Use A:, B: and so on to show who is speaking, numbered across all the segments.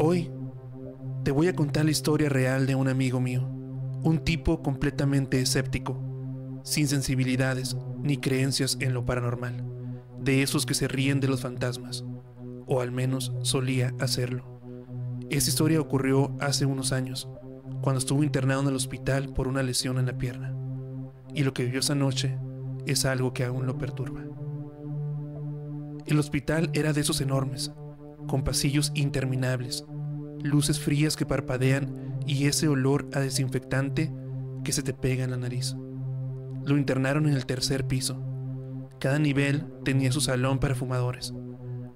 A: Hoy te voy a contar la historia real de un amigo mío, un tipo completamente escéptico, sin sensibilidades ni creencias en lo paranormal, de esos que se ríen de los fantasmas, o al menos solía hacerlo. Esta historia ocurrió hace unos años, cuando estuvo internado en el hospital por una lesión en la pierna, y lo que vivió esa noche es algo que aún lo perturba. El hospital era de esos enormes, con pasillos interminables, luces frías que parpadean y ese olor a desinfectante que se te pega en la nariz. Lo internaron en el tercer piso. Cada nivel tenía su salón para fumadores,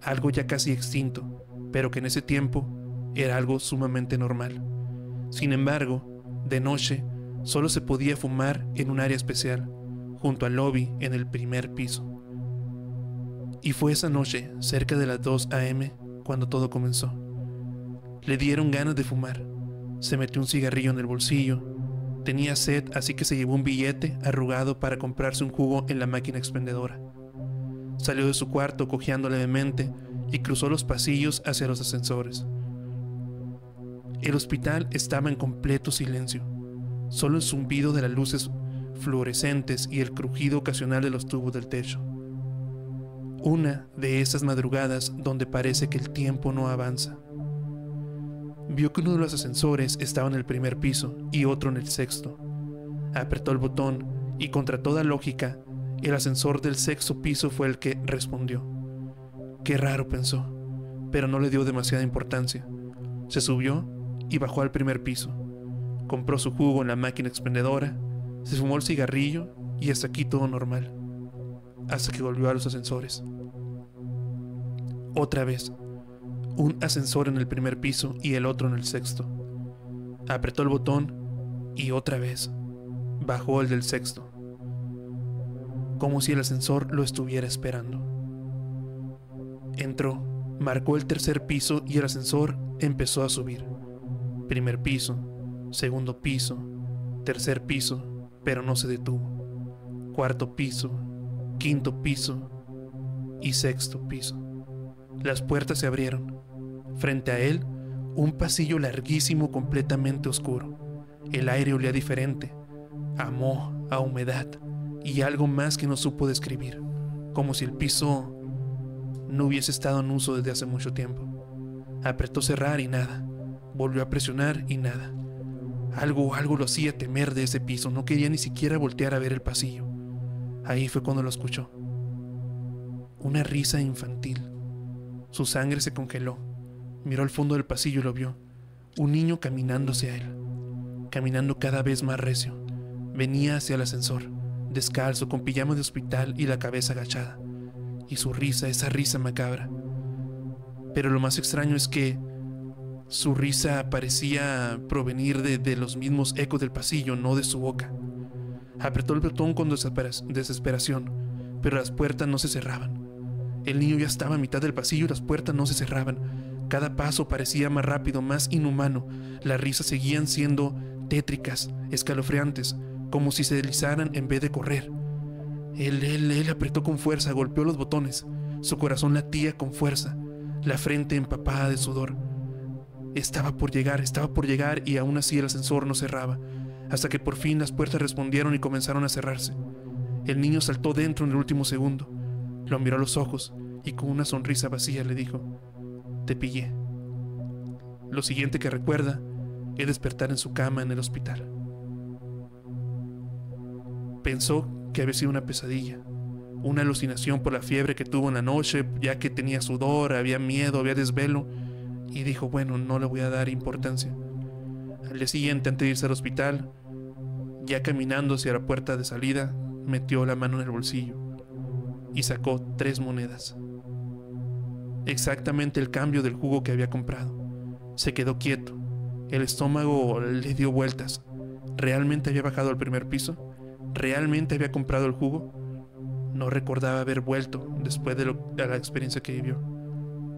A: algo ya casi extinto, pero que en ese tiempo era algo sumamente normal. Sin embargo, de noche solo se podía fumar en un área especial, junto al lobby en el primer piso. Y fue esa noche, cerca de las 2 a.m., cuando todo comenzó. Le dieron ganas de fumar. Se metió un cigarrillo en el bolsillo. Tenía sed, así que se llevó un billete arrugado para comprarse un jugo en la máquina expendedora. Salió de su cuarto cojeando levemente y cruzó los pasillos hacia los ascensores. El hospital estaba en completo silencio. Solo el zumbido de las luces fluorescentes y el crujido ocasional de los tubos del techo. Una de esas madrugadas donde parece que el tiempo no avanza. Vio que uno de los ascensores estaba en el primer piso y otro en el sexto. Apretó el botón y, contra toda lógica, el ascensor del sexto piso fue el que respondió. Qué raro, pensó, pero no le dio demasiada importancia. Se subió y bajó al primer piso. Compró su jugo en la máquina expendedora, se fumó el cigarrillo y hasta aquí todo normal. Hasta que volvió a los ascensores. Otra vez, un ascensor en el primer piso y el otro en el sexto. Apretó el botón y otra vez bajó el del sexto, como si el ascensor lo estuviera esperando. Entró, marcó el tercer piso y el ascensor empezó a subir. Primer piso, segundo piso, tercer piso, pero no se detuvo. Cuarto piso, quinto piso y sexto piso. Las puertas se abrieron. Frente a él, un pasillo larguísimo completamente oscuro. El aire olía diferente, a moho, a humedad y algo más que no supo describir, como si el piso no hubiese estado en uso desde hace mucho tiempo. Apretó cerrar y nada. Volvió a presionar y nada. Algo lo hacía temer de ese piso. No quería ni siquiera voltear a ver el pasillo. Ahí fue cuando lo escuchó. Una risa infantil. Su sangre se congeló. Miró al fondo del pasillo y lo vio. Un niño caminando hacia él. Caminando cada vez más recio. Venía hacia el ascensor, descalzo, con pijama de hospital y la cabeza agachada. Y su risa, esa risa macabra. Pero lo más extraño es que su risa parecía provenir de los mismos ecos del pasillo, no de su boca. Apretó el botón con desesperación, pero las puertas no se cerraban. El niño ya estaba a mitad del pasillo y las puertas no se cerraban. Cada paso parecía más rápido, más inhumano. Las risas seguían siendo tétricas, escalofriantes, como si se deslizaran en vez de correr. Él apretó con fuerza, golpeó los botones. Su corazón latía con fuerza, la frente empapada de sudor. Estaba por llegar y aún así el ascensor no cerraba, hasta que por fin las puertas respondieron y comenzaron a cerrarse. El niño saltó dentro en el último segundo. Lo miró a los ojos y con una sonrisa vacía le dijo: te pillé. Lo siguiente que recuerda es despertar en su cama en el hospital. Pensó que había sido una pesadilla, una alucinación por la fiebre que tuvo en la noche, ya que tenía sudor, había miedo, había desvelo, y dijo, bueno, no le voy a dar importancia. Al día siguiente, antes de irse al hospital, ya caminando hacia la puerta de salida, metió la mano en el bolsillo y sacó 3 monedas. Exactamente el cambio del jugo que había comprado. Se quedó quieto. El estómago le dio vueltas. ¿Realmente había bajado al primer piso? ¿Realmente había comprado el jugo? No recordaba haber vuelto después de la experiencia que vivió.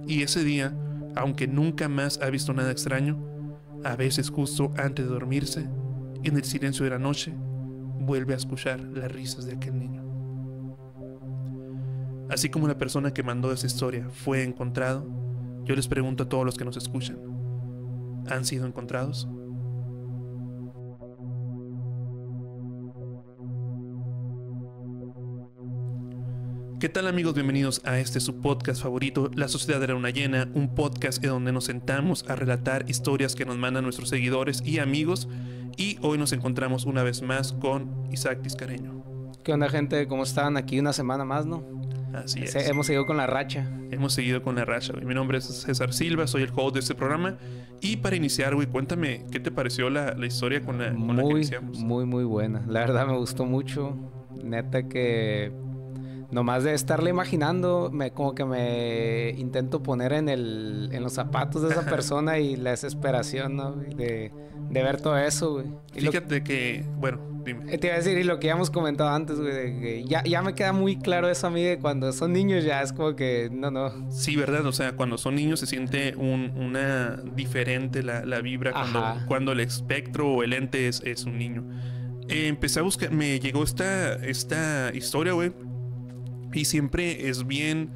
A: Y ese día, aunque nunca más ha visto nada extraño, a veces justo antes de dormirse, en el silencio de la noche, vuelve a escuchar las risas de aquel niño. Así como la persona que mandó esa historia fue encontrado, yo les pregunto a todos los que nos escuchan, han sido encontrados. ¿Qué tal, amigos? Bienvenidos a este su podcast favorito, La Sociedad de la Luna Llena, un podcast en donde nos sentamos a relatar historias que nos mandan nuestros seguidores y amigos. Y hoy nos encontramos una vez más con Isaac Tiscareño.
B: ¿Qué onda, gente? ¿Cómo están? Aquí una semana más, ¿no?
A: Así es.
B: Hemos seguido con la racha.
A: Hemos seguido con la racha, güey. Mi nombre es César Silva, soy el host de este programa. Y para iniciar, güey, cuéntame, ¿qué te pareció la historia con la que iniciamos?
B: Muy buena. La verdad me gustó mucho. Neta que... nomás de estarle imaginando, como que me intento poner en los zapatos de esa persona y la desesperación, ¿no? De ver todo eso, güey.
A: Fíjate que, bueno, dime.
B: Te iba a decir, y lo que ya hemos comentado antes, güey, de que ya me queda muy claro eso a mí de cuando son niños ya es como que, no.
A: Sí, ¿verdad? O sea, cuando son niños se siente una diferente la vibra cuando el espectro o el ente es un niño. Empecé a buscar, me llegó esta historia, güey. Y siempre es bien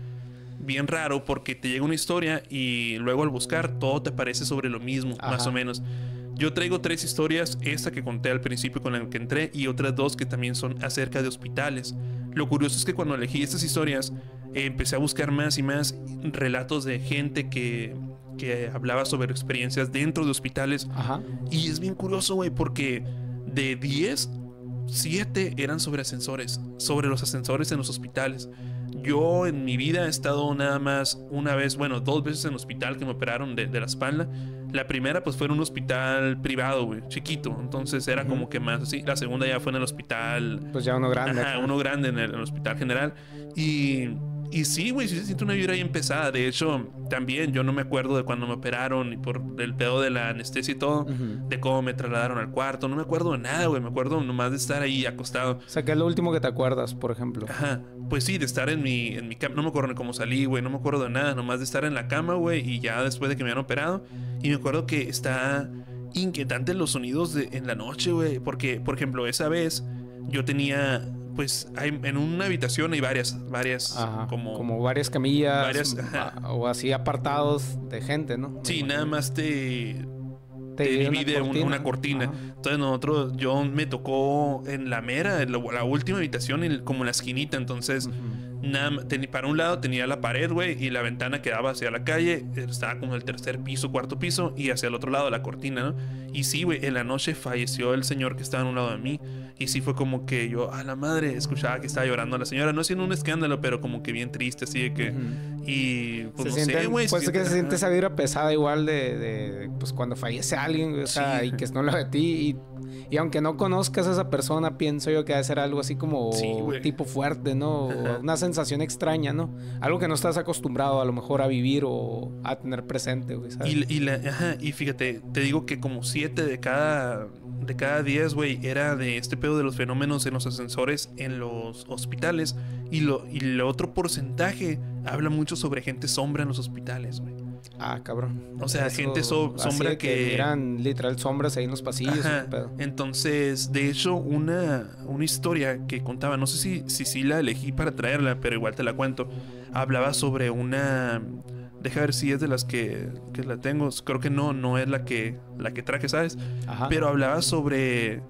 A: raro porque te llega una historia y luego al buscar todo te parece sobre lo mismo, más o menos. Yo traigo 3 historias, esta que conté al principio con la que entré y otras 2 que también son acerca de hospitales. Lo curioso es que cuando elegí estas historias empecé a buscar más y más relatos de gente que hablaba sobre experiencias dentro de hospitales. Y es bien curioso, güey, porque de 10... 7 eran sobre ascensores, sobre los ascensores en los hospitales. Yo en mi vida he estado nada más una vez, bueno, 2 veces en el hospital que me operaron de la espalda. La primera pues fue en un hospital privado, güey, chiquito. Entonces era como que más así. La segunda ya fue en el hospital...
B: pues ya uno grande.
A: Uno grande en el hospital general. Y sí, güey, sí se siente una vibra ahí pesada. De hecho, también yo no me acuerdo de cuando me operaron y por el pedo de la anestesia y todo, de cómo me trasladaron al cuarto. No me acuerdo de nada, güey. Me acuerdo nomás de estar ahí acostado.
B: O sea, ¿qué es lo último que te acuerdas, por ejemplo?
A: Pues sí, de estar en mi cama. No me acuerdo de cómo salí, güey. No me acuerdo de nada. Nomás de estar en la cama, güey. Y ya después de que me habían operado. Y me acuerdo que está inquietante los sonidos en la noche, güey. Porque, por ejemplo, esa vez yo tenía... pues en una habitación hay varias
B: como varias camillas, o así apartados de gente, ¿no?
A: Sí, nada más te divide una cortina. Entonces yo me tocó en la última habitación, como en la esquinita. Entonces para un lado tenía la pared, güey, y la ventana que daba hacia la calle estaba como el 3er piso, 4.º piso, y hacia el otro lado la cortina, ¿no? Y sí, güey, en la noche falleció el señor que estaba en un lado de mí. Y sí fue como que yo, a la madre, escuchaba que estaba llorando la señora, no haciendo un escándalo, pero como que bien triste, así de que... Y pues no sé, güey.
B: Pues que se siente esa vibra pesada igual de pues cuando fallece alguien, o sea, y que no lo de ti. Y aunque no conozcas a esa persona, pienso yo que debe ser algo así como tipo fuerte, ¿no? Una sensación extraña, ¿no? Algo que no estás acostumbrado a lo mejor a vivir o a tener presente, güey, ¿sabes?
A: Y fíjate, te digo que como 7 de cada 10, güey, era de este pedo de los fenómenos en los ascensores en los hospitales. Y lo otro porcentaje habla mucho sobre gente sombra en los hospitales, güey.
B: Cabrón.
A: O sea, gente sombra que
B: eran literal sombras ahí en los pasillos.
A: Entonces, de hecho, una historia que contaba, no sé si la elegí para traerla, pero igual te la cuento. Hablaba sobre una... Deja ver si es de las que la tengo. Creo que no es la que traje, ¿sabes? Pero hablaba sobre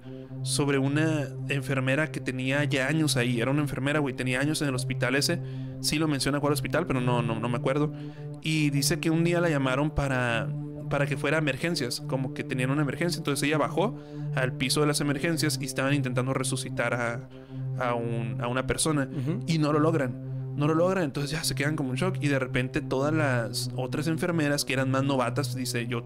A: una enfermera que tenía ya años ahí. Era una enfermera, güey, tenía años en el hospital ese. Sí lo menciona cuál hospital, pero no me acuerdo. Y dice que un día la llamaron para que fuera a emergencias, como que tenían una emergencia. Entonces ella bajó al piso de las emergencias y estaban intentando resucitar a una persona. Y no lo logran. Entonces ya se quedan como en shock. Y de repente todas las otras enfermeras que eran más novatas, dice, yo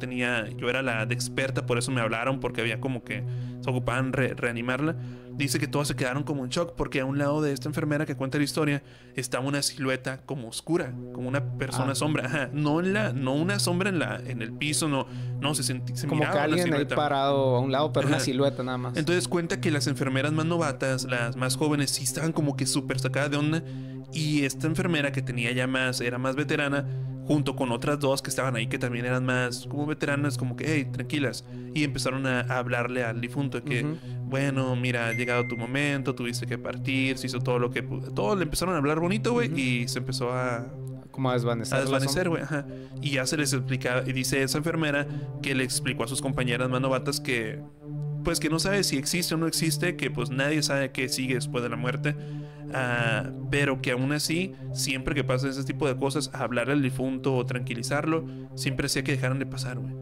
A: era la de experta, por eso me hablaron, porque había como que se ocupaban reanimarla. Dice que todas se quedaron como en shock porque a un lado de esta enfermera que cuenta la historia estaba una silueta como oscura, como una persona sombra. No una sombra en el piso, no se
B: como miraba que alguien ahí parado a un lado, pero una silueta nada más.
A: Entonces cuenta que las enfermeras más novatas, las más jóvenes, sí estaban como que súper sacadas de onda. Y esta enfermera que tenía era más veterana, junto con otras 2 que estaban ahí que también eran más como veteranas, como que, hey, tranquilas. Y empezaron a hablarle al difunto que, bueno, mira, ha llegado tu momento, tuviste que partir, se hizo todo lo que... Todo le empezaron a hablar bonito, güey, y se empezó a
B: como a desvanecer.
A: A desvanecer, güey, ajá. Y ya se les explica, y dice esa enfermera que le explicó a sus compañeras más novatas que pues que no sabe si existe o no existe, que pues nadie sabe qué sigue después de la muerte, pero que aún así, siempre que pasa ese tipo de cosas, hablar al difunto o tranquilizarlo, siempre hacía que dejaran de pasar, güey.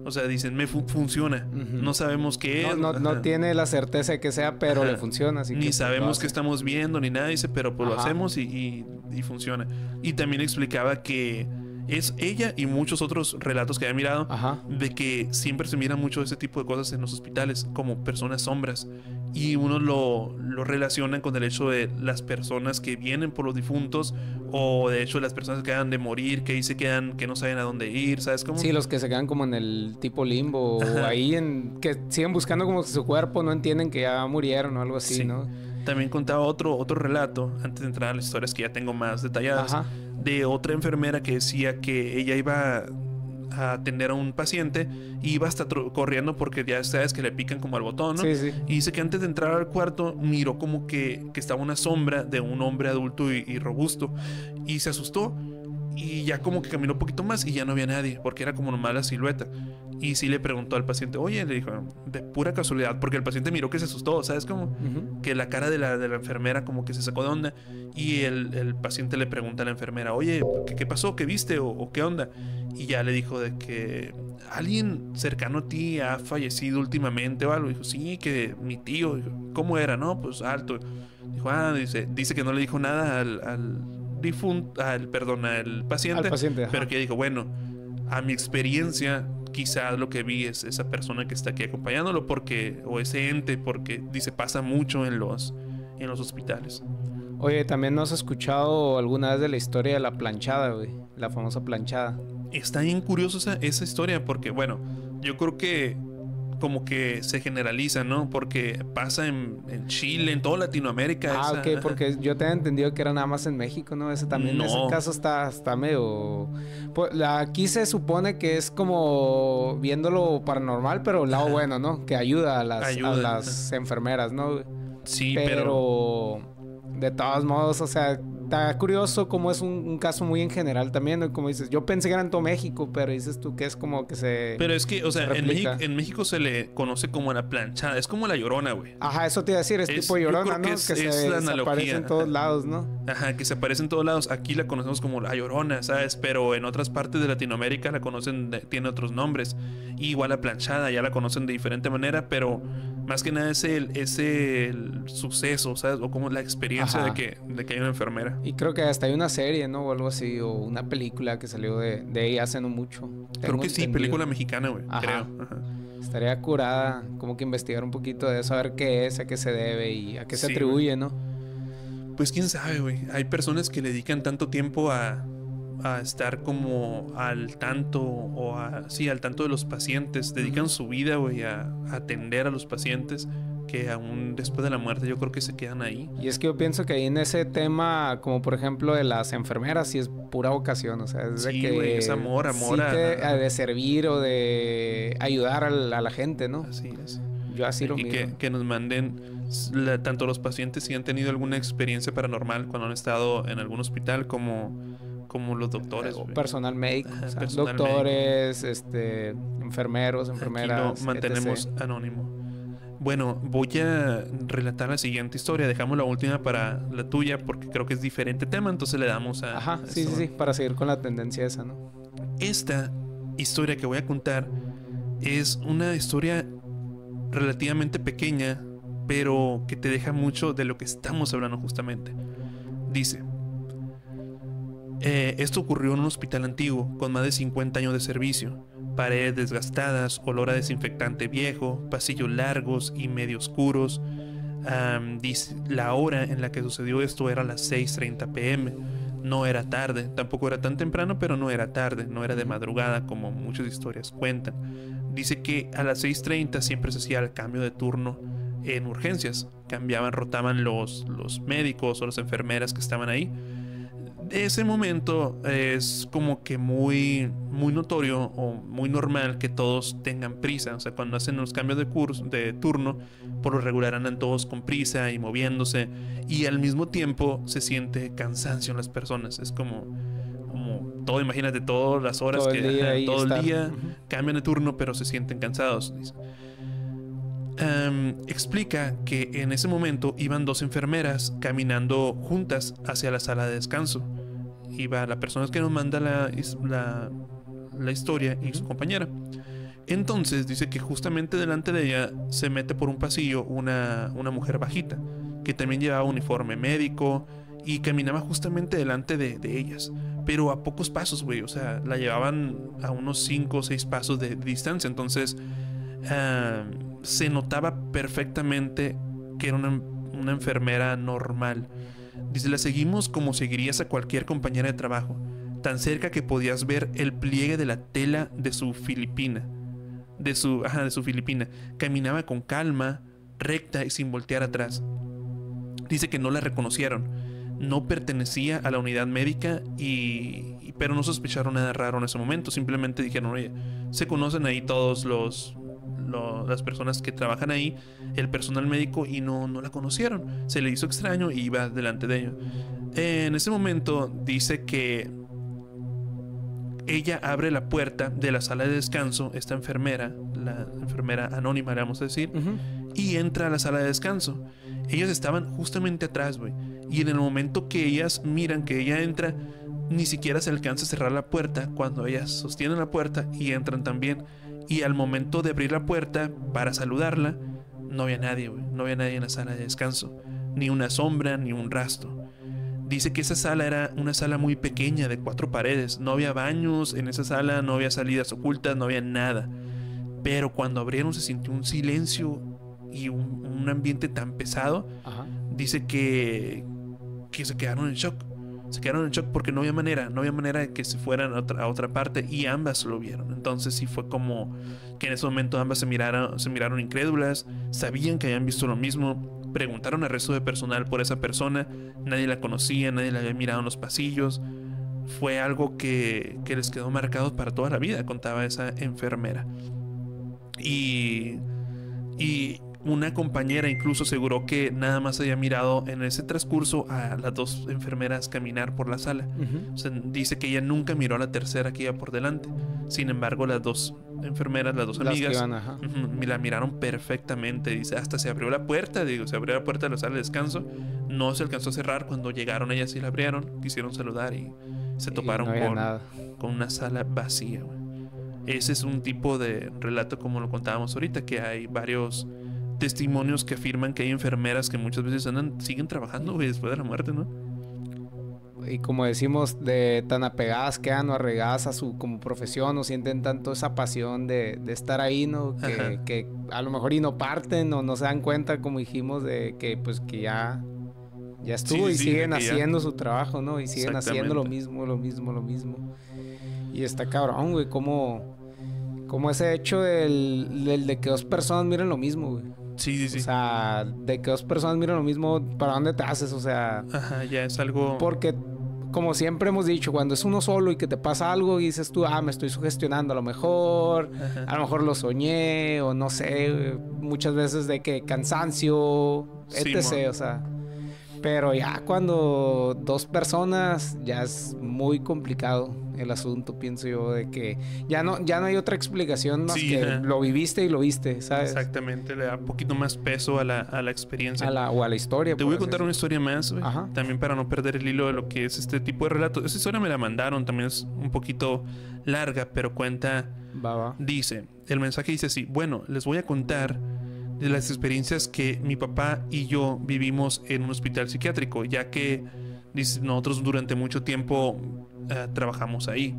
A: O sea, dicen, funciona. No sabemos qué es.
B: No tiene la certeza de que sea, pero le funciona. Así
A: ni
B: que
A: sabemos qué estamos viendo, ni nada. Dice, pero pues lo hacemos y funciona. Y también explicaba que es ella y muchos otros relatos que había mirado, de que siempre se mira mucho ese tipo de cosas en los hospitales, como personas sombras. Y uno lo relaciona con el hecho de las personas que vienen por los difuntos, o de hecho las personas que acaban de morir, que ahí se quedan, que no saben a dónde ir, ¿sabes cómo?
B: Sí, los que se quedan como en el tipo limbo, o ahí que siguen buscando como que su cuerpo, no entienden que ya murieron o algo así, sí. ¿no?
A: También contaba otro relato, antes de entrar a las historias que ya tengo más detalladas, de otra enfermera que decía que ella iba a atender a un paciente y iba hasta corriendo porque ya sabes que le pican como al botón, ¿no?
B: Sí, sí.
A: Y dice que antes de entrar al cuarto miró como que estaba una sombra de un hombre adulto y robusto, y se asustó y ya como que caminó un poquito más y ya no había nadie porque era como nomás la silueta. Y sí le preguntó al paciente, oye, le dijo, de pura casualidad, porque el paciente miró que se asustó, ¿sabes cómo? Que la cara de la enfermera como que se sacó de onda, y el paciente le pregunta a la enfermera, oye, ¿qué pasó? ¿Qué viste? ¿O qué onda? Y ya le dijo de que alguien cercano a ti ha fallecido últimamente o algo. Dijo, sí, que mi tío. Dijo, ¿cómo era? No, pues alto. Dijo, dice que no le dijo nada al paciente, pero que dijo, bueno, a mi experiencia quizás lo que vi es esa persona que está aquí acompañándolo, o ese ente, porque dice pasa mucho en los hospitales.
B: Oye, también ¿no has escuchado alguna vez de la historia de la planchada, güey? La famosa planchada.
A: Está bien curiosa esa historia, porque bueno, yo creo que como que se generaliza, ¿no? Porque pasa en Chile, en toda Latinoamérica.
B: Ok, porque yo tenía entendido que era nada más en México, ¿no? Ese también, ese caso está medio... Pues, aquí se supone que es como viéndolo paranormal, pero el lado bueno, ¿no? Que ayuda a las enfermeras, ¿no?
A: Sí,
B: pero de todos modos, o sea, está curioso como es un caso muy en general también, ¿no? Como dices, yo pensé que era en todo México, pero dices tú que es como que se...
A: Pero es que, o sea, en México se le conoce como la planchada, es como la Llorona, güey.
B: Ajá, eso te iba a decir, es tipo Llorona, ¿no? Que se aparece en todos lados, ¿no?
A: Ajá, que se aparece en todos lados. Aquí la conocemos como la Llorona, ¿sabes? Pero en otras partes de Latinoamérica la conocen, tiene otros nombres. Y igual la planchada, ya la conocen de diferente manera, pero más que nada es el suceso, ¿sabes? O como la experiencia de que hay una enfermera.
B: Y creo que hasta hay una serie, ¿no? O algo así, o una película que salió de ella hace no mucho.
A: Creo que sí, película mexicana, güey, creo. Ajá.
B: Estaría curada como que investigar un poquito de eso, a ver qué es, a qué se debe y a qué se atribuye, ¿no?
A: Pues quién sabe, güey. Hay personas que le dedican tanto tiempo a estar como al tanto al tanto de los pacientes, dedican su vida, güey, a atender a los pacientes, que aún después de la muerte yo creo que se quedan ahí.
B: Y es que yo pienso que ahí en ese tema, como por ejemplo de las enfermeras, sí es pura vocación, o sea, es de que...
A: güey, es amor
B: de servir o de ayudar a la gente, ¿no?
A: Así es.
B: Yo así lo miro.
A: Que nos manden tanto los pacientes si han tenido alguna experiencia paranormal cuando han estado en algún hospital, como los doctores,
B: personal médico, o sea, doctores, enfermeros, enfermeras.
A: Aquí lo mantenemos anónimo. Bueno, voy a relatar la siguiente historia. Dejamos la última para la tuya porque creo que es diferente tema, entonces le damos a...
B: Ajá, sí, para seguir con la tendencia esa, ¿no?
A: Esta historia que voy a contar es una historia relativamente pequeña, pero que te deja mucho de lo que estamos hablando justamente. Dice... esto ocurrió en un hospital antiguo con más de 50 años de servicio. Paredes desgastadas, olor a desinfectante viejo, pasillos largos y medio oscuros. Dice, la hora en la que sucedió esto era las 6:30 p.m. No era tarde, tampoco era tan temprano, pero no era tarde, no era de madrugada como muchas historias cuentan. Dice que a las 6:30 siempre se hacía el cambio de turno en urgencias. Rotaban los médicos o las enfermeras que estaban ahí. Ese momento es como que muy notorio o muy normal que todos tengan prisa. O sea, cuando hacen los cambios de turno, por lo regular andan todos con prisa y moviéndose, y al mismo tiempo se siente cansancio en las personas. Es como, todo, imagínate, todas las horas
B: todo
A: el día cambian de turno, pero se sienten cansados. Dice. Explica que en ese momento iban 2 enfermeras caminando juntas hacia la sala de descanso. Iba la persona que nos manda la historia y su compañera. Entonces dice que justamente delante de ella se mete por un pasillo una mujer bajita, que también llevaba uniforme médico y caminaba justamente delante de ellas, pero a pocos pasos, güey. O sea, la llevaban a unos 5 o 6 pasos de distancia. Entonces se notaba perfectamente que era una enfermera normal. Dice, la seguimos como seguirías a cualquier compañera de trabajo, tan cerca que podías ver el pliegue de la tela de su filipina. De su filipina. Caminaba con calma, recta y sin voltear atrás. Dice que no la reconocieron. No pertenecía a la unidad médica pero no sospecharon nada raro en ese momento. Simplemente dijeron, oye, se conocen ahí todos las personas que trabajan ahí, el personal médico, y no la conocieron. Se le hizo extraño y iba delante de ellos. En ese momento dice que ella abre la puerta de la sala de descanso, esta enfermera, la enfermera anónima, le vamos a decir, y entra a la sala de descanso. Ellos estaban justamente atrás, güey. Y en el momento que ellas miran que ella entra, ni siquiera se alcanza a cerrar la puerta cuando ellas sostienen la puerta y entran también. Y al momento de abrir la puerta para saludarla, no había nadie, güey. No había nadie en la sala de descanso. Ni una sombra, ni un rastro. Dice que esa sala era una sala muy pequeña de 4 paredes. No había baños en esa sala, no había salidas ocultas, no había nada. Pero cuando abrieron se sintió un silencio y un ambiente tan pesado. Dice que se quedaron en shock. Se quedaron en shock porque no había manera de que se fueran a otra parte, y ambas lo vieron. Entonces sí fue como que en ese momento ambas se miraron incrédulas, sabían que habían visto lo mismo, preguntaron al resto de personal por esa persona, nadie la conocía, nadie la había mirado en los pasillos. Fue algo que les quedó marcado para toda la vida, contaba esa enfermera. Y una compañera incluso aseguró que nada más había mirado en ese transcurso a las 2 enfermeras caminar por la sala. O sea, dice que ella nunca miró a la tercera que iba por delante. Sin embargo, las 2 enfermeras, las 2 amigas, la miraron perfectamente. Dice, hasta se abrió la puerta, se abrió la puerta de la sala de descanso. No se alcanzó a cerrar. Cuando llegaron ellas sí la abrieron, quisieron saludar y se toparon con una sala vacía, güey. Ese es un tipo de relato como lo contábamos ahorita, que hay varios testimonios que afirman que hay enfermeras que muchas veces siguen trabajando, güey, después de la muerte, ¿no?
B: Y como decimos, de tan apegadas quedan o arraigadas a su como profesión, o sienten tanto esa pasión de estar ahí, ¿no? Que a lo mejor y no parten o no se dan cuenta, como dijimos, de que pues que ya estuvo, y siguen haciendo su trabajo, ¿no? Y siguen haciendo lo mismo. Y está cabrón, güey, como ese hecho del de que 2 personas miren lo mismo, güey.
A: Sí.
B: O sea, de que 2 personas miren lo mismo, ¿para dónde te haces? O sea...
A: ya es algo...
B: Porque, como siempre hemos dicho, cuando es uno solo y que te pasa algo y dices tú, me estoy sugestionando a lo mejor lo soñé, o no sé, muchas veces de que cansancio, etc., o sea... Pero ya cuando 2 personas, ya es muy complicado el asunto, pienso yo, de que ya no hay otra explicación más que lo viviste y lo viste, ¿sabes?
A: Exactamente, le da un poquito más peso a la experiencia.
B: O a la historia.
A: Te voy a contar una historia más, güey. También para no perder el hilo de lo que es este tipo de relatos. Esta historia me la mandaron, también es un poquito larga, pero cuenta... Dice, el mensaje dice así: bueno, les voy a contar de las experiencias que mi papá y yo vivimos en un hospital psiquiátrico, ya que nosotros durante mucho tiempo trabajamos ahí.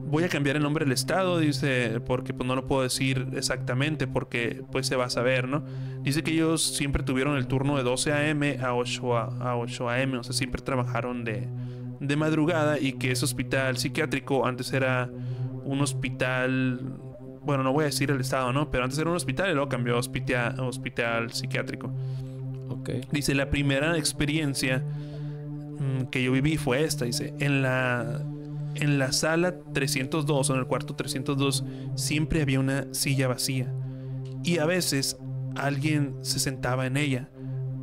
A: Voy a cambiar el nombre del estado, dice, porque pues no lo puedo decir exactamente, porque pues se va a saber, ¿no? Dice que ellos siempre tuvieron el turno de 12 a.m. a 8 a.m., o sea, siempre trabajaron de madrugada, y que ese hospital psiquiátrico antes era un hospital... Bueno, no voy a decir el estado, ¿no? Pero antes era un hospital y luego cambió a hospital psiquiátrico. Dice, la primera experiencia que yo viví fue esta. Dice, en la sala 302, o en el cuarto 302, siempre había una silla vacía. Y a veces alguien se sentaba en ella.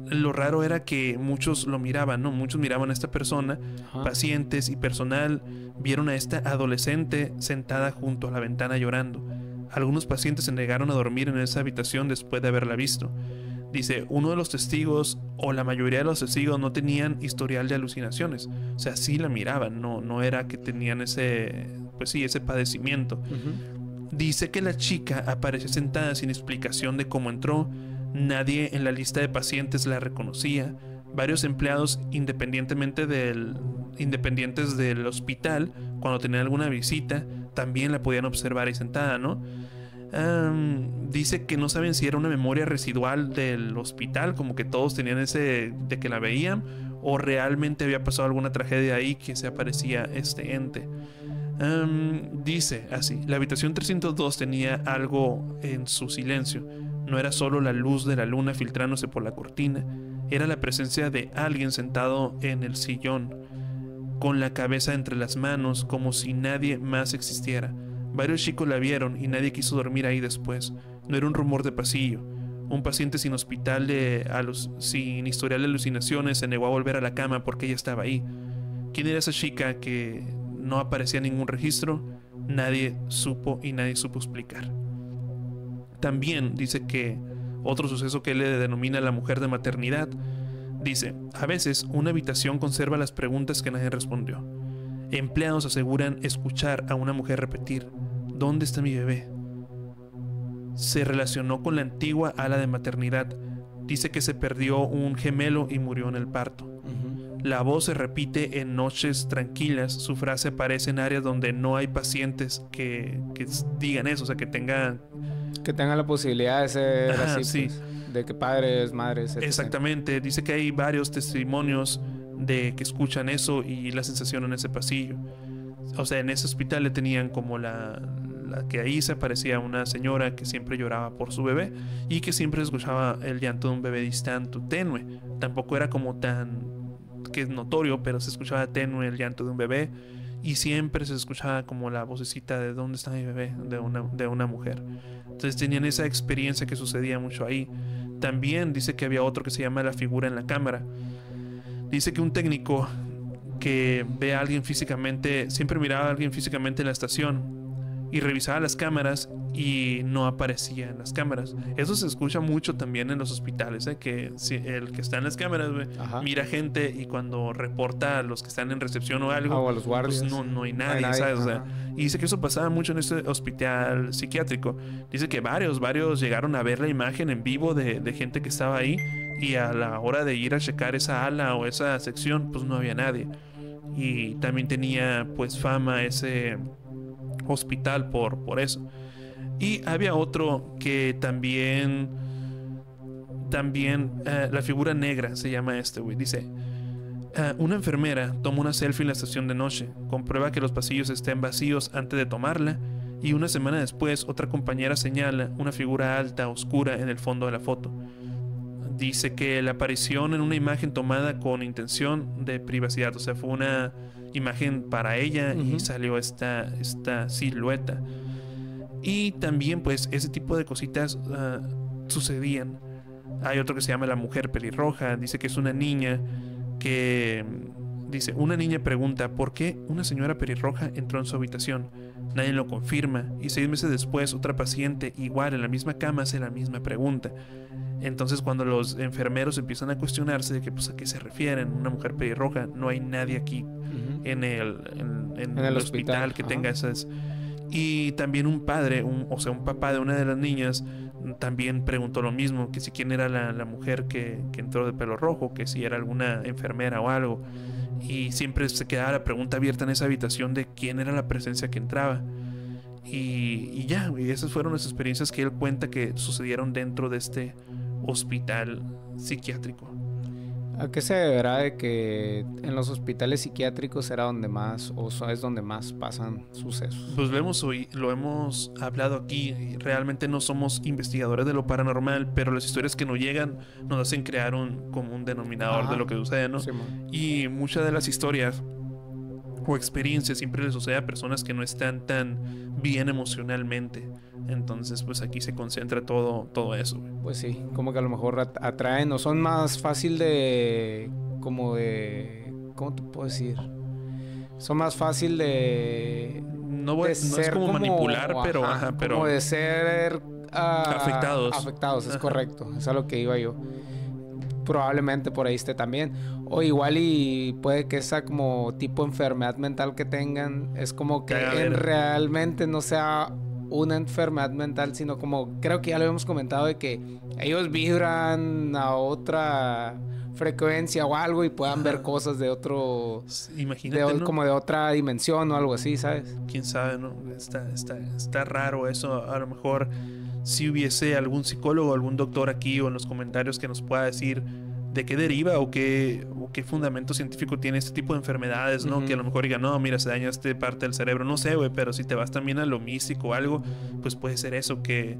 A: lo raro era que muchos lo miraban, ¿no? Muchos miraban a esta persona, pacientes y personal vieron a esta adolescente sentada junto a la ventana llorando. Algunos pacientes se negaron a dormir en esa habitación después de haberla visto. Dice, uno de los testigos o la mayoría de los testigos no tenían historial de alucinaciones. O sea, sí la miraban, no era que tenían ese padecimiento. Dice que la chica apareció sentada sin explicación de cómo entró. Nadie en la lista de pacientes la reconocía. Varios empleados independientes del hospital, cuando tenían alguna visita, también la podían observar ahí sentada, ¿no? Dice que no saben si era una memoria residual del hospital, como que todos tenían ese de que la veían, o realmente había pasado alguna tragedia ahí que se aparecía este ente. Dice así, la habitación 302 tenía algo en su silencio. No era solo la luz de la luna filtrándose por la cortina, era la presencia de alguien sentado en el sillón, con la cabeza entre las manos, como si nadie más existiera. Varios chicos la vieron y nadie quiso dormir ahí después. No era un rumor de pasillo. Un paciente sin historial de alucinaciones se negó a volver a la cama porque ella estaba ahí. ¿Quién era esa chica que no aparecía en ningún registro? Nadie supo y nadie supo explicar. También dice que otro suceso que él le denomina la mujer de maternidad. Dice, a veces una habitación conserva las preguntas que nadie respondió. Empleados aseguran escuchar a una mujer repetir, ¿dónde está mi bebé? Se relacionó con la antigua ala de maternidad. Dice que se perdió un gemelo y murió en el parto. La voz se repite en noches tranquilas. Su frase aparece en áreas donde no hay pacientes que digan eso, o sea, que tengan
B: la posibilidad de ser así, sí. Pues, de que padres, madres, etc.
A: Exactamente. Dice que hay varios testimonios de que escuchan eso y la sensación en ese pasillo. O sea, en ese hospital le tenían como la que ahí se aparecía una señora que siempre lloraba por su bebé y que siempre escuchaba el llanto de un bebé distante, tenue. Tampoco era como tan que es notorio, pero se escuchaba tenue el llanto de un bebé y siempre se escuchaba como la vocecita de ¿dónde está mi bebé? de una mujer. Entonces tenían esa experiencia que sucedía mucho ahí. También dice que había otro que se llama la figura en la cámara. Dice que un técnico que ve a alguien físicamente, siempre miraba a alguien físicamente en la estación y revisaba las cámaras y no aparecía en las cámaras. Eso se escucha mucho también en los hospitales, que si el que está en las cámaras mira gente y cuando reporta a los que están en recepción o algo,
B: o a los guardias,
A: pues no hay nadie, ¿sabes? O sea, y dice que eso pasaba mucho en este hospital psiquiátrico. Dice que varios llegaron a ver la imagen en vivo de gente que estaba ahí y a la hora de ir a checar esa ala o esa sección, pues no había nadie. Y también tenía pues fama ese hospital por eso. Y había otro que también la figura negra se llama güey. Dice, una enfermera toma una selfie en la estación de noche, comprueba que los pasillos estén vacíos antes de tomarla y una semana después otra compañera señala una figura alta, oscura en el fondo de la foto. Dice que la aparición en una imagen tomada con intención de privacidad, o sea, fue una imagen para ella y salió esta silueta. Y también pues ese tipo de cositas sucedían. Hay otro que se llama la mujer pelirroja. Dice que es una niña que... Dice, una niña pregunta ¿por qué una señora pelirroja entró en su habitación? Nadie lo confirma y 6 meses después otra paciente igual en la misma cama hace la misma pregunta. Entonces cuando los enfermeros empiezan a cuestionarse de que pues a qué se refieren, una mujer pelirroja, no hay nadie aquí en el hospital que tenga esas. Y también un padre, un papá de una de las niñas también preguntó lo mismo, que si quién era la mujer que entró de pelo rojo, que si era alguna enfermera o algo. Y siempre se quedaba la pregunta abierta en esa habitación de quién era la presencia que entraba. Y ya, y esas fueron las experiencias que él cuenta que sucedieron dentro de este hospital psiquiátrico.
B: ¿A qué se deberá de que en los hospitales psiquiátricos era donde más, o es donde más pasan sucesos?
A: Pues lo hemos hablado aquí. Realmente no somos investigadores de lo paranormal, pero las historias que nos llegan nos hacen crear un común denominador de lo que sucede, ¿no? Sí, y muchas de las historias o experiencias siempre le sucede a personas que no están tan bien emocionalmente. Entonces, pues aquí se concentra todo eso, güey.
B: Pues sí, como que a lo mejor atraen o son más fácil de... como de... ¿cómo te puedo decir? Son más fácil de...
A: No es como manipular, pero... Ajá, pero
B: como de ser...
A: afectados.
B: Afectados, es correcto. Es a lo que iba yo. Probablemente por ahí esté también. O igual y puede que esa como tipo enfermedad mental que tengan es como que realmente no sea una enfermedad mental, sino como creo que ya lo habíamos comentado de que ellos vibran a otra frecuencia o algo y puedan ver cosas de otro...
A: Imagínate, ¿no?
B: Como de otra dimensión o algo así, ¿sabes?
A: Quién sabe, ¿no? Está raro eso. A lo mejor si hubiese algún psicólogo o algún doctor aquí o en los comentarios que nos pueda decir de qué deriva o qué fundamento científico tiene este tipo de enfermedades, ¿no? Que a lo mejor diga, no, mira, se daña esta parte del cerebro. No sé, güey, pero si te vas también a lo místico o algo, pues puede ser eso, que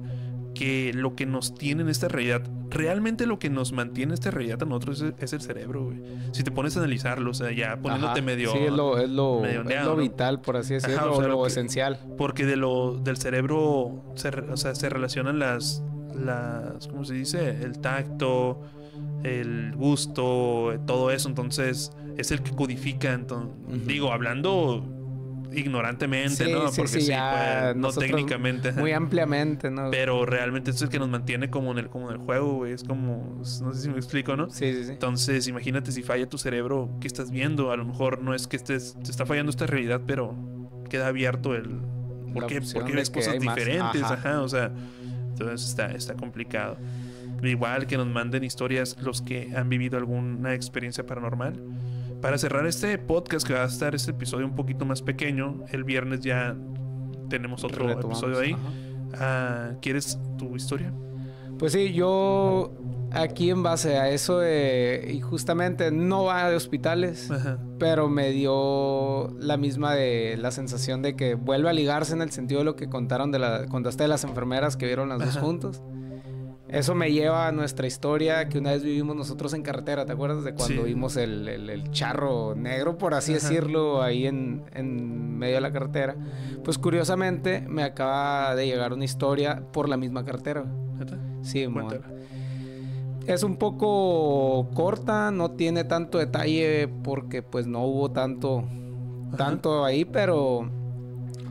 A: lo que nos tiene en esta realidad, realmente lo que nos mantiene en esta realidad a nosotros es el cerebro, güey. Si te pones a analizarlo, o sea, ya poniéndote medio...
B: Sí, es lo vital, por así decirlo,
A: ajá, o sea,
B: lo esencial.
A: Porque del cerebro se relacionan las... ¿cómo se dice? El tacto, el gusto, todo eso. Entonces, es el que codifica. Entonces, digo, hablando... ignorantemente,
B: sí,
A: ¿no?
B: Sí,
A: porque
B: sí,
A: pues, no técnicamente.
B: Muy ampliamente, ¿no?
A: Pero realmente es el que nos mantiene como en el juego, güey. Es como... no sé si me explico, ¿no?
B: Sí.
A: Entonces, imagínate si falla tu cerebro, ¿qué estás viendo? A lo mejor no es que te está fallando esta realidad, pero queda abierto el... ¿Por qué ves cosas diferentes? Ajá, o sea... Entonces está complicado. Igual que nos manden historias los que han vivido alguna experiencia paranormal. Para cerrar este podcast, que va a estar este episodio un poquito más pequeño, el viernes ya tenemos otro episodio ahí. ¿Quieres tu historia?
B: Pues sí, yo aquí en base a eso y justamente no va de hospitales, pero me dio la misma de la sensación de que vuelve a ligarse en el sentido de lo que contaron contaste de las enfermeras que vieron las dos juntos. Eso me lleva a nuestra historia que una vez vivimos nosotros en carretera. ¿Te acuerdas de cuando vimos el charro negro, por así decirlo, ahí en medio de la carretera? Pues curiosamente me acaba de llegar una historia por la misma carretera. Sí, es un poco corta, no tiene tanto detalle porque pues no hubo tanto ahí, pero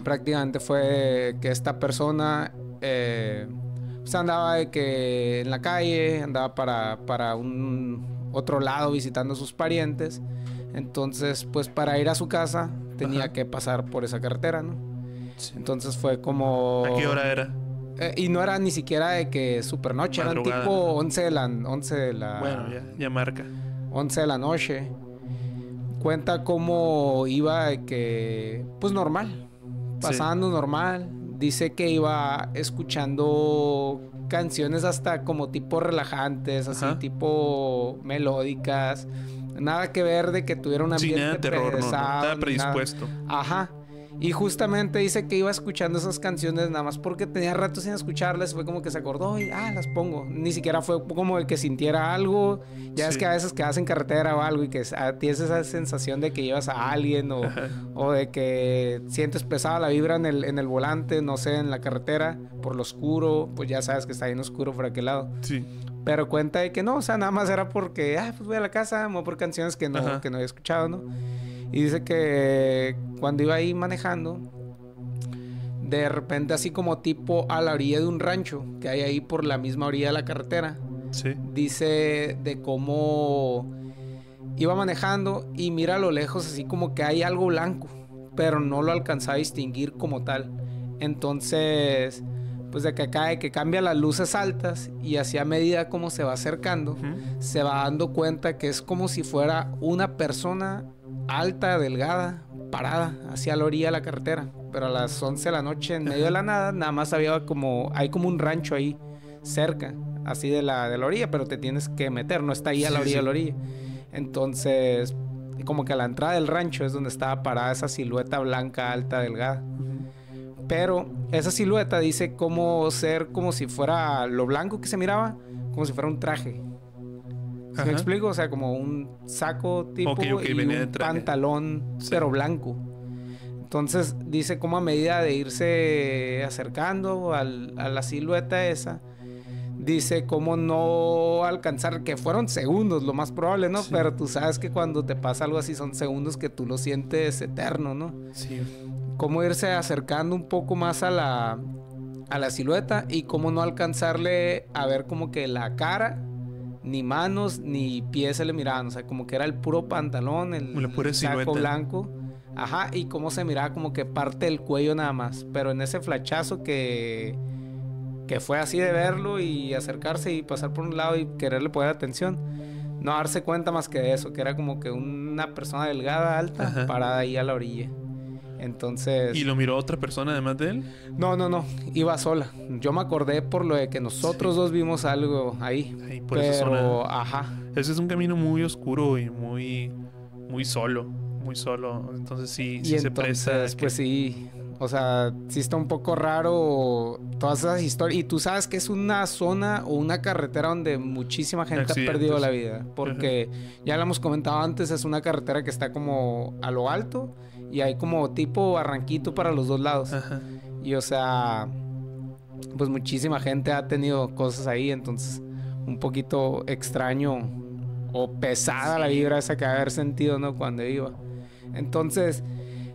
B: prácticamente fue que esta persona... pues andaba de que en la calle, andaba para un otro lado visitando a sus parientes. Entonces, pues para ir a su casa tenía que pasar por esa carretera, ¿no? Sí. Entonces fue como...
A: ¿A qué hora era?
B: Y no era ni siquiera de que super noche, eran tipo 11 de la...
A: Bueno, ya marca.
B: 11 de la noche. Cuenta cómo iba de que... pues normal. Pasando normal. Dice que iba escuchando canciones hasta como tipo relajantes, así tipo melódicas. Nada que ver de que tuviera un ambiente
A: nada de terror,
B: pesado,
A: no estaba predispuesto.
B: Ajá. Y justamente dice que iba escuchando esas canciones nada más porque tenía rato sin escucharlas. Fue como que se acordó y las pongo. Ni siquiera fue como de que sintiera algo. Ya es que a veces quedas en carretera o algo y que tienes esa sensación de que llevas a alguien o de que sientes pesada la vibra en el volante, no sé, en la carretera por lo oscuro. Pues ya sabes que está bien oscuro por aquel lado.
A: Sí.
B: Pero cuenta de que no, o sea, nada más era porque, pues voy a la casa, me voy por canciones que no había escuchado, ¿no? Y dice que cuando iba ahí manejando, de repente así como tipo a la orilla de un rancho que hay ahí por la misma orilla de la carretera.
A: Sí.
B: Dice de cómo iba manejando y mira a lo lejos así como que hay algo blanco, pero no lo alcanzaba a distinguir como tal. Entonces, pues de que cambia las luces altas y así a medida como se va acercando, se va dando cuenta que es como si fuera una persona alta, delgada, parada hacia la orilla de la carretera, pero a las 11 de la noche en medio de la nada más hay como un rancho ahí cerca, así de la orilla, pero te tienes que meter, no está ahí a la orilla de la orilla. Entonces, como que a la entrada del rancho es donde estaba parada esa silueta blanca, alta, delgada. Pero esa silueta dice como ser como si fuera lo blanco que se miraba, como si fuera un traje. ¿Sí me explico? O sea, como un saco tipo y un pantalón, pero blanco. Entonces dice como a medida de irse acercando a la silueta esa, dice cómo no alcanzar, que fueron segundos lo más probable, ¿no? Sí. Pero tú sabes que cuando te pasa algo así son segundos que tú lo sientes eterno, ¿no?
A: Sí.
B: Cómo irse acercando un poco más a la silueta y cómo no alcanzarle a ver como que la cara, ni manos, ni pies se le miraban. O sea, como que era el puro pantalón, el saco blanco. Ajá, y cómo se miraba como que parte del cuello nada más. Pero en ese flachazo que fue así de verlo y acercarse y pasar por un lado y quererle poner atención, no darse cuenta más que de eso, que era como que una persona delgada, alta, ajá, parada ahí a la orilla. Entonces...
A: ¿Y lo miró otra persona además de él?
B: No, iba sola. Yo me acordé por lo de que nosotros dos vimos algo ahí.
A: Por esa zona.
B: Ajá.
A: Ese es un camino muy oscuro y muy solo. Muy solo. Entonces sí se presta.
B: Pues sí. O sea, sí está un poco raro todas esas historias. Y tú sabes que es una zona o una carretera donde muchísima gente ha perdido la vida. Porque ya lo hemos comentado antes, es una carretera que está como a lo alto y hay como tipo barranquito para los dos lados. Ajá. Y o sea, pues muchísima gente ha tenido cosas ahí. Entonces, un poquito extraño o pesada la vibra esa que haber sentido, ¿no? Cuando iba. Entonces...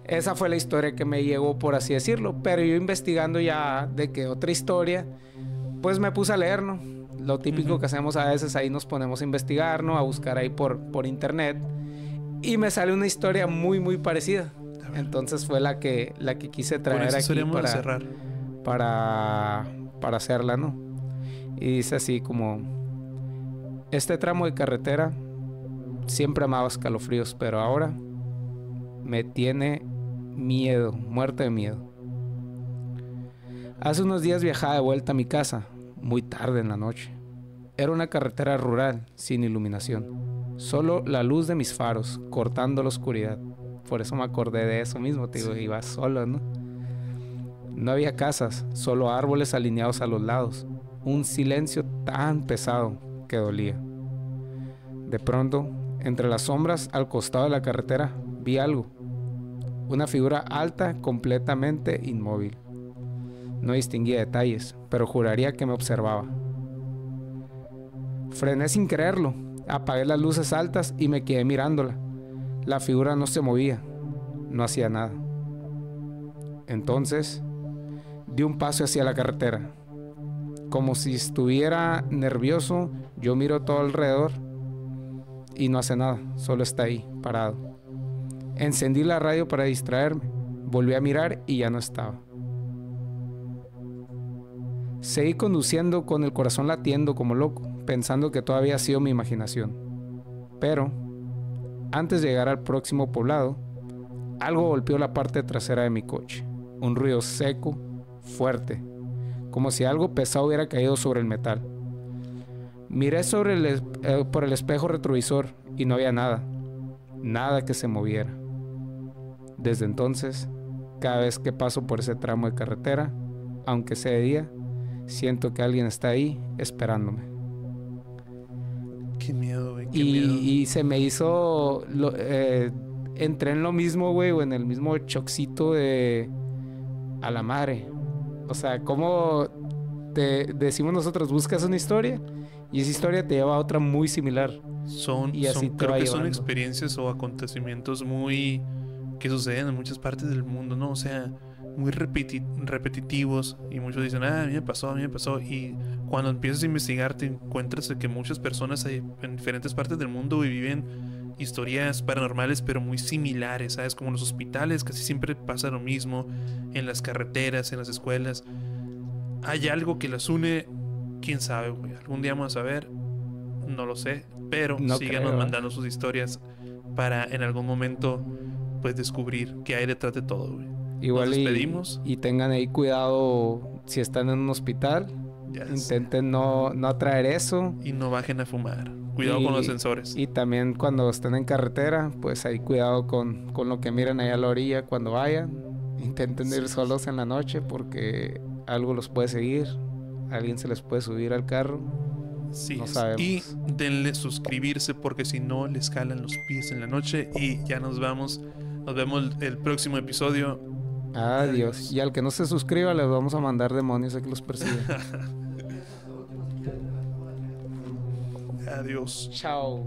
B: esa fue la historia que me llegó, por así decirlo. Pero yo investigando ya de que otra historia, pues me puse a leer, ¿no? Lo típico que hacemos a veces, ahí nos ponemos a investigar, ¿no? A buscar ahí por internet. Y me sale una historia muy, muy parecida. Entonces fue la que quise traer aquí para hacerla, ¿no? Y dice así como... este tramo de carretera siempre amaba escalofríos, pero ahora me tiene miedo, muerto de miedo. Hace unos días viajaba de vuelta a mi casa, muy tarde en la noche. Era una carretera rural, sin iluminación. Solo la luz de mis faros, cortando la oscuridad. Por eso me acordé de eso mismo, te digo, iba solo, ¿no? No había casas, solo árboles alineados a los lados. Un silencio tan pesado que dolía. De pronto, entre las sombras al costado de la carretera, vi algo. Una figura alta, completamente inmóvil. No distinguía detalles, pero juraría que me observaba. Frené sin creerlo, apagué las luces altas y me quedé mirándola. La figura no se movía, no hacía nada. Entonces, di un paso hacia la carretera. Como si estuviera nervioso, yo miro todo alrededor y no hace nada, solo está ahí, parado. Encendí la radio para distraerme, volví a mirar y ya no estaba. Seguí conduciendo con el corazón latiendo como loco, pensando que todo había sido mi imaginación. Pero, antes de llegar al próximo poblado, algo golpeó la parte trasera de mi coche. Un ruido seco, fuerte, como si algo pesado hubiera caído sobre el metal. Miré por el espejo retrovisor y no había nada que se moviera. Desde entonces, cada vez que paso por ese tramo de carretera, aunque sea de día, siento que alguien está ahí esperándome.
A: Qué miedo, güey.
B: Y se me hizo... entré en lo mismo, güey, o en el mismo choxito de... a la madre. O sea, como decimos nosotros, buscas una historia y esa historia te lleva a otra muy similar.
A: Creo que son experiencias o acontecimientos que suceden en muchas partes del mundo, ¿no? O sea, muy repetitivos, y muchos dicen, a mí me pasó, y cuando empiezas a investigar te encuentras de que muchas personas en diferentes partes del mundo viven historias paranormales pero muy similares, ¿sabes? Como en los hospitales casi siempre pasa lo mismo, en las carreteras, en las escuelas. Hay algo que las une, quién sabe, güey. Algún día vamos a saber, no lo sé, pero síganos mandando sus historias para en algún momento pues descubrir qué hay detrás de todo, güey.
B: Igual nos despedimos. Y tengan ahí cuidado si están en un hospital. Intenten no traer eso.
A: Y no bajen a fumar. Cuidado con los sensores.
B: Y también cuando estén en carretera, pues ahí cuidado con lo que miren ahí a la orilla cuando vayan. Intenten ir solos en la noche porque algo los puede seguir. Alguien se les puede subir al carro.
A: Sí,
B: no sabemos.
A: Y denle suscribirse porque si no les calan los pies en la noche. Y ya nos vamos. Nos vemos el próximo episodio.
B: Adiós. Y al que no se suscriba les vamos a mandar demonios a que los persigan.
A: Adiós.
B: Chao.